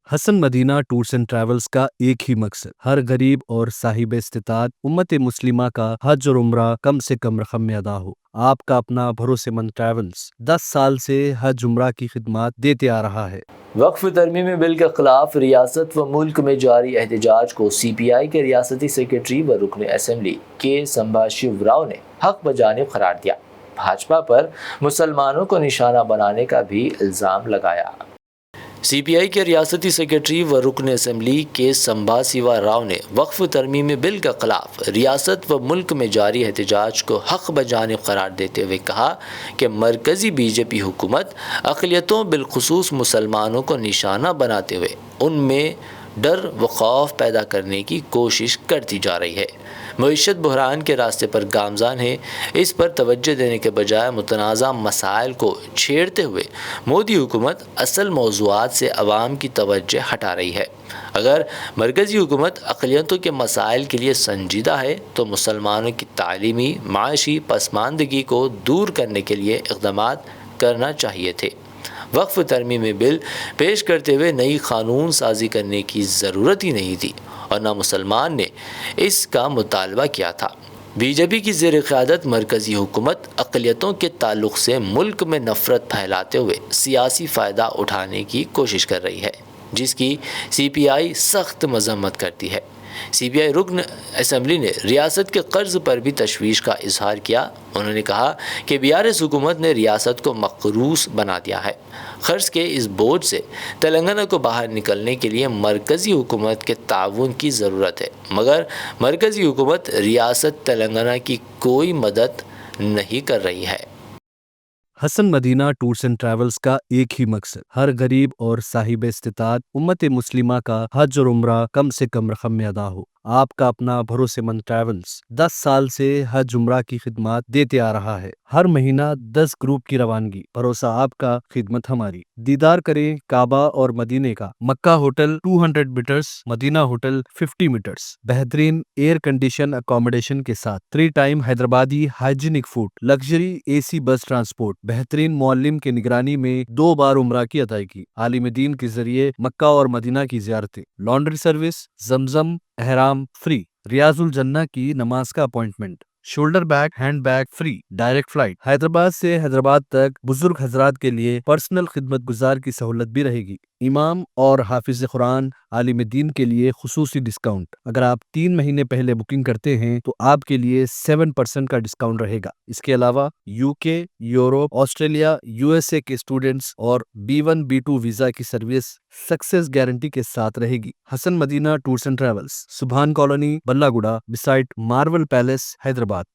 Hasan Madina tours and travels का एक ही मकसद हर गरीब और साहिब इस्तिताअत उम्मत मुस्लिमा का हज और उम्रा कम से कम रकम में अदा हो। आपका अपना भरोसेमंद ट्रैवल्स 10 साल से हज उम्रा की खिदमत देते आ रहा है। वक्फ तरमीमी बिल के खिलाफ रियासत व मुल्क में जारी एहतजाज को CPI के रियासती सेक्रेटरी व रुकन असम्बली के संभाशिव राव ने हक बजानिब करार दिया। भाजपा पर मुसलमानों को निशाना बनाने का भी इल्ज़ाम लगाया। CPI के रियासती सेक्रेटरी व रुकन असम्बली के संभाशिवा राव ने वक्फ तरमीमी बिल के खिलाफ रियासत व मुल्क में जारी एहतजाज को हक बजानिब करार देते हुए कहा कि मरकज़ी BJP हुकूमत अक़लियतों बिलखुसूस मुसलमानों को निशाना बनाते हुए उनमें डर व खौफ पैदा करने की कोशिश करती जा रही है। मईशत बहरान के रास्ते पर गामजान है। इस पर तवज्जो देने के बजाय मुतनाज़ा मसाइल को छेड़ते हुए मोदी हुकूमत असल मौज़ूआत से अवाम की तवज्जो हटा रही है। अगर मरकज़ी हुकूमत अक़लियतों के मसाइल के लिए संजीदा है तो मुसलमानों की तालीमी माशी पसमानदगी को दूर करने के लिए इक़दामात करना चाहिए थे। वक्फ तरमीमी बिल पेश करते हुए नई कानून साजी करने की ज़रूरत ही नहीं थी और ना मुसलमान ने इसका मुतालबा किया था। BJP की ज़ेर क़यादत मरकज़ी हुकूमत अक़लियतों के ताल्लुक़ से मुल्क में नफ़रत फैलाते हुए सियासी फ़ायदा उठाने की कोशिश कर रही है, जिसकी CPI सख्त मज़म्मत करती है। CPI रुकन असम्बली ने रियासत के कर्ज़ पर भी तशवीश का इजहार किया। उन्होंने कहा कि BRS हुकूमत ने रियासत को मक़रूस बना दिया है। क़र्ज़ के इस बोझ से तेलंगाना को बाहर निकलने के लिए मरकज़ी हुकूमत के ताउन की ज़रूरत है, मगर मरकज़ी हुकूमत रियासत तेलंगाना की कोई मदद नहीं कर रही है। Hasan Madina tours and travels का एक ही मकसद हर गरीब और साहिब इस्तिताअत उम्मत मुस्लिमा का हज और उम्रा कम से कम रकम में अदा हो। आपका अपना भरोसेमंद ट्रैवल्स 10 साल से हज उम्रा की खिदमत देते आ रहा है। हर महीना 10 ग्रुप की रवानगी, भरोसा आपका, खिदमत हमारी। दीदार करें काबा और मदीने का। Makkah hotel 200 meters, Madina hotel 50 meters, बेहतरीन एयर कंडीशन अकोमोडेशन के साथ 3 time Hyderabadi hygienic food, luxury AC bus transport, बेहतरीन मौल्लिम की निगरानी में 2 बार उम्रा की अदायगी, आलिम दीन के जरिए मक्का और मदीना की ज़ियारतें, लॉन्ड्री सर्विस, जमजम एहराम फ्री, रियाजुल जन्ना की नमाज का appointment, shoulder bag hand bag free, direct flight Hyderabad से हैदराबाद तक। बुजुर्ग हजरात के लिए पर्सनल खिदमत गुजार की सहूलत भी रहेगी। इमाम और हाफिज कुरान आलिम दीन के लिए खुसूसी डिस्काउंट। अगर आप 3 महीने पहले बुकिंग करते हैं तो आपके लिए 7% का डिस्काउंट रहेगा। इसके अलावा UK, यूरोप, ऑस्ट्रेलिया, USA के स्टूडेंट्स और B1 B2 वीजा की सर्विस सक्सेस गारंटी के साथ रहेगी। Hasan Madina tours and travels, Subhan colony, Ballaguda, beside marvel palace, Hyderabad.